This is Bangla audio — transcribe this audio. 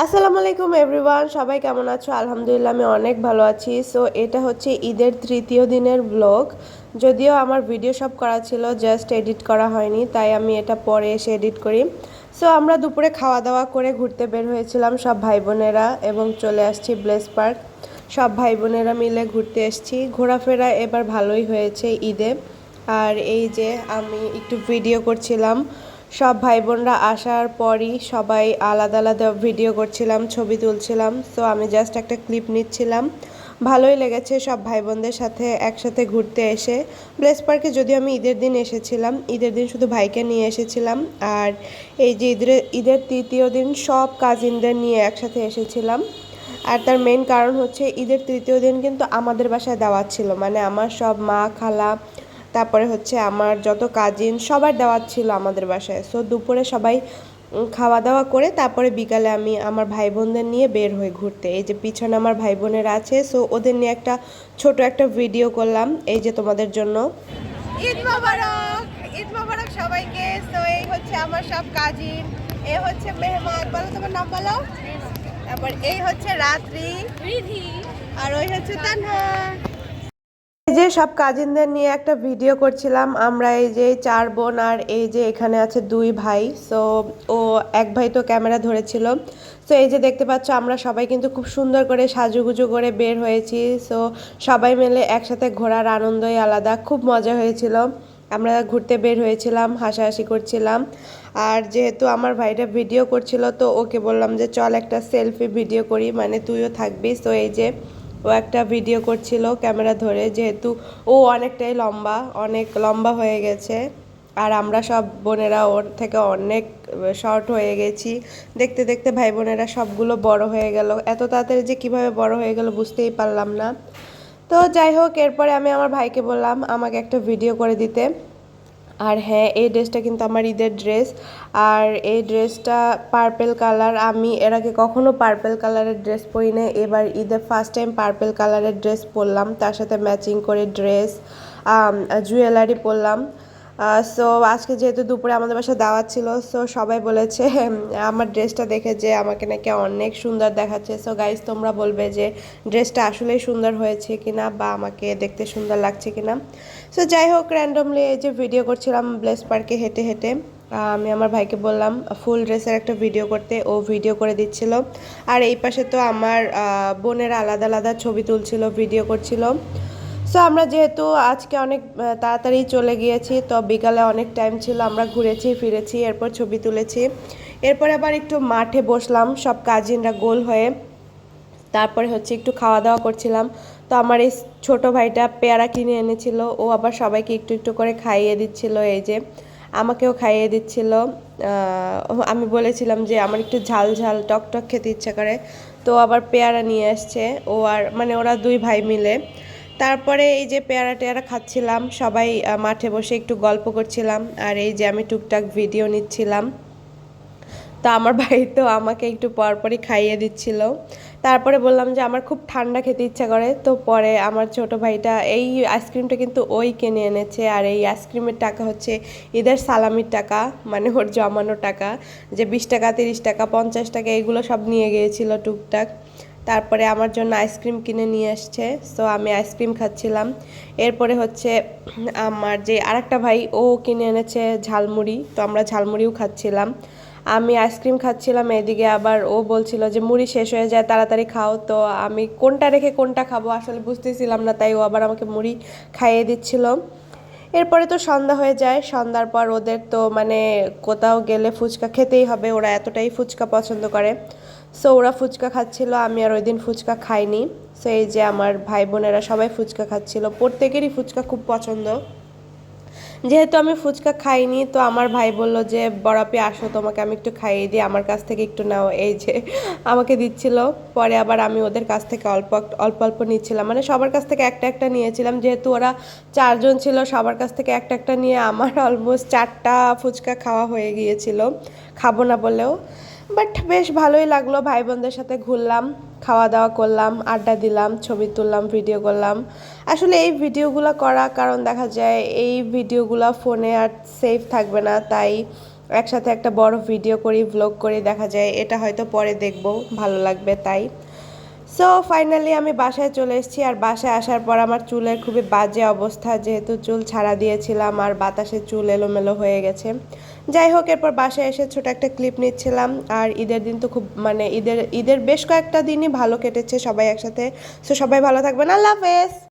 আসসালামু আলাইকুম এভরিওয়ান, সবাই কেমন আছো? আলহামদুলিল্লাহ আমি অনেক ভালো আছি। সো এটা হচ্ছে ঈদের তৃতীয় দিনের ব্লগ। যদিও আমার ভিডিও সব করা ছিল, জাস্ট এডিট করা হয়নি, তাই আমি এটা পরে এসে এডিট করি। সো আমরা দুপুরে খাওয়া দাওয়া করে ঘুরতে বের হয়েছিলাম সব ভাই বোনেরা, এবং চলে আসছি ব্লেস পার্ক। সব ভাই বোনেরা মিলে ঘুরতে এসেছি। ঘোরাফেরা এবার ভালোই হয়েছে ঈদে। আর এই যে আমি একটু ভিডিও করছিলাম, সব ভাই বোনরা আসার পরই সবাই আলাদা আলাদা ভিডিও করছিলাম, ছবি তুলছিলাম। সো আমি জাস্ট একটা ক্লিপ নিচ্ছিলাম। ভালোই লেগেছে সব ভাই বোনদের সাথে একসাথে ঘুরতে এসে। ব্লেস পার্কে যদিও আমি ঈদের দিন এসেছিলাম, ঈদের দিন শুধু ভাইকে নিয়ে এসেছিলাম। আর এই যে ঈদের তৃতীয় দিন সব কাজিনদের নিয়ে একসাথে এসেছিলাম। আর তার মেন কারণ হচ্ছে ঈদের তৃতীয় দিন কিন্তু আমাদের বাসায় দাওয়াত ছিল, মানে আমার সব মা খালা, তারপরে হচ্ছে আমার যত কাজিন সবার দাওয়াত ছিল আমাদের বাসায়। সো দুপুরে সবাই খাওয়া দাওয়া করে তারপরে বিকালে আমি আমার ভাই বোনদের নিয়ে বের হই ঘুরতে। এই যে পিছনে আমার ভাই বোনেরা আছে, সো ওদের নিয়ে একটা ছোট একটা ভিডিও করলাম এই যে তোমাদের জন্য। ঈদ মোবারক, ঈদ মোবারক সবাইকে। সো এই হচ্ছে আমার সব কাজিন, এ হচ্ছে মেহমান, বলো তোমার নাম বলো। তারপর এই হচ্ছে রাত্রি, আর ওই হচ্ছে তানহা। এই যে সব কাজিনদের নিয়ে একটা ভিডিও করছিলাম আমরা, এই যে চার বোন আর এই যে এখানে আছে দুই ভাই। সো ও এক ভাই তো ক্যামেরা ধরেছিল। সো এই যে দেখতে পাচ্ছ আমরা সবাই কিন্তু খুব সুন্দর করে সাজুগুজু করে বের হয়েছি। সো সবাই মিলে একসাথে ঘোরার আনন্দই আলাদা, খুব মজা হয়েছিল। আমরা ঘুরতে বের হয়েছিলাম, হাসাহাসি করছিলাম। আর যেহেতু আমার ভাইটা ভিডিও করছিল, তো ওকে বললাম যে চল একটা সেলফি ভিডিও করি, মানে তুইও থাকবি। সো এই যে ও একটা ভিডিও করছিল ক্যামেরা ধরে, যেহেতু ও অনেকটাই লম্বা, অনেক লম্বা হয়ে গেছে। আর আমরা সব বোনেরা ওর থেকে অনেক শর্ট হয়ে গেছি। দেখতে দেখতে ভাই বোনেরা সবগুলো বড় হয়ে গেল, এত তাড়াতাড়ি যে কিভাবে বড় হয়ে গেল বুঝতেই পারলাম না। তো যাই হোক, এরপরে আমি আমার ভাইকে বললাম আমাকে একটা ভিডিও করে দিতে। আর হ্যাঁ, এই ড্রেসটা কিন্তু আমার ঈদের ড্রেস। আর এই ড্রেসটা পার্পেল কালার, আমি এর আগে কখনো পার্পেল কালারের ড্রেস পরি না, এবার ঈদের ফার্স্ট টাইম পার্পেল কালারের ড্রেস পরলাম, তার সাথে ম্যাচিং করে ড্রেস, জুয়েলারি পরলাম। সো আজকে যেহেতু দুপুরে আমাদের বাসায় দাওয়াত ছিল, সো সবাই বলেছে আমার ড্রেসটা দেখে যে আমাকে নাকি অনেক সুন্দর দেখাচ্ছে। সো গাইজ, তোমরা বলবে যে ড্রেসটা আসলেই সুন্দর হয়েছে কিনা, বা আমাকে দেখতে সুন্দর লাগছে কিনা। সো যাই হোক, র্যান্ডমলি এই যে ভিডিও করছিলাম ব্লেস পার্কে হেঁটে হেঁটে। আমি আমার ভাইকে বললাম ফুল ড্রেসের একটা ভিডিও করতে, ও ভিডিও করে দিচ্ছিল। আর এই পাশে তো আমার বোনেরা আলাদা আলাদা ছবি তুলছিল, ভিডিও করছিল। সো আমরা যেহেতু আজকে অনেক তাড়াতাড়ি চলে গিয়েছি, তো বিকালে অনেক টাইম ছিল, আমরা ঘুরেছি ফিরেছি, এরপর ছবি তুলেছি। এরপর আবার একটু মাঠে বসলাম সব কাজিনরা গোল হয়ে। তারপরে হচ্ছে একটু খাওয়া দাওয়া করছিলাম। তো আমার এই ছোট ভাইটা পেয়ারা কিনে এনেছিল, ও আবার সবাইকে একটু একটু করে খাইয়ে দিচ্ছিল। এই যে আমাকেও খাইয়ে দিচ্ছিল। আমি বলেছিলাম যে আমার একটু ঝাল ঝাল টক টক খেতে ইচ্ছা করে, তো আবার পেয়ারা নিয়ে আসছে ও, আর মানে ওরা দুই ভাই মিলে। তারপরে এই যে পেয়ারা টেয়ারা খাচ্ছিলাম, সবাই মাঠে বসে একটু গল্প করছিলাম। আর এই যে আমি টুকটাক ভিডিও নিচ্ছিলাম। তো আমার ভাই তো আমাকে একটু পরপরই খাইয়ে দিচ্ছিল। তারপরে বললাম যে আমার খুব ঠান্ডা খেতে ইচ্ছা করে, তো পরে আমার ছোট ভাইটা এই আইসক্রিমটা কিন্তু ওই কিনে এনেছে। আর এই আইসক্রিমের টাকা হচ্ছে ঈদের সালামির টাকা, মানে ওর জমানো টাকা, যে 20 টাকা 30 টাকা 50 টাকা এগুলো সব নিয়ে গিয়েছিল টুকটাক। তারপরে আমার জন্য আইসক্রিম কিনে নিয়ে আসছে, সো আমি আইসক্রিম খাচ্ছিলাম। এরপরে হচ্ছে আমার যে আরেকটা ভাই, ও কিনে এনেছে ঝালমুড়ি, তো আমরা ঝালমুড়িও খাচ্ছিলাম। আমি আইসক্রিম খাচ্ছিলাম, এদিকে আবার ও বলছিল যে মুড়ি শেষ হয়ে যায় তাড়াতাড়ি খাও। তো আমি কোনটা রেখে কোনটা খাবো আসলে বুঝতেছিলাম না, তাই ও আবার আমাকে মুড়ি খাইয়ে দিচ্ছিল। এরপরে তো সন্ধ্যা হয়ে যায়, সন্ধ্যার পর ওদের তো মানে কোথাও গেলে ফুচকা খেতেই হবে, ওরা এতটাই ফুচকা পছন্দ করে। সো ওরা ফুচকা খাচ্ছিল, আমি আর ওই দিন ফুচকা খাইনি। সো এই যে আমার ভাই বোনেরা সবাই ফুচকা খাচ্ছিল, প্রত্যেকেরই ফুচকা খুব পছন্দ। যেহেতু আমি ফুচকা খাইনি, তো আমার ভাই বলল যে বড়াপি আসো, তোমাকে আমি একটু খাইয়ে দিই, আমার কাছ থেকে একটু নাও। এই যে আমাকে দিচ্ছিল। পরে আবার আমি ওদের কাছ থেকে অল্প অল্প অল্প নিচ্ছিলাম, মানে সবার কাছ থেকে একটা একটা নিয়েছিলাম, যেহেতু ওরা চারজন ছিল, সবার কাছ থেকে একটা একটা নিয়ে আমার অলমোস্ট 4টা ফুচকা খাওয়া হয়ে গিয়েছিল, খাবো না বলেও। বাট বেশ ভালোই লাগলো, ভাই বোনদের সাথে ঘুরলাম, খাওয়া দাওয়া করলাম, আড্ডা দিলাম, ছবি তুললাম, ভিডিও করলাম। আসলে এই ভিডিওগুলো করা কারণ দেখা যায় এই ভিডিওগুলো ফোনে আর সেভ থাকবে না, তাই একসাথে একটা বড় ভিডিও করি, ভ্লগ করি, দেখা যায় এটা হয়তো পরে দেখব, ভালো লাগবে তাই। সো ফাইনালি আমি বাসায় চলে এসেছি। আর বাসায় আসার পর আমার চুলের খুবই বাজে অবস্থা, যেহেতু চুল ছাড়া দিয়েছিলাম আর বাতাসে চুল এলোমেলো হয়ে গেছে। যাই হোক, এরপর বাসায় এসে ছোট একটা ক্লিপ নিচ্ছিলাম। আর ঈদের দিন তো খুব মানে ঈদের বেশ কয়েকটা দিনই ভালো কেটেছে সবাই একসাথে। সো সবাই ভালো থাকবেন, আল্লাহ হাফেজ।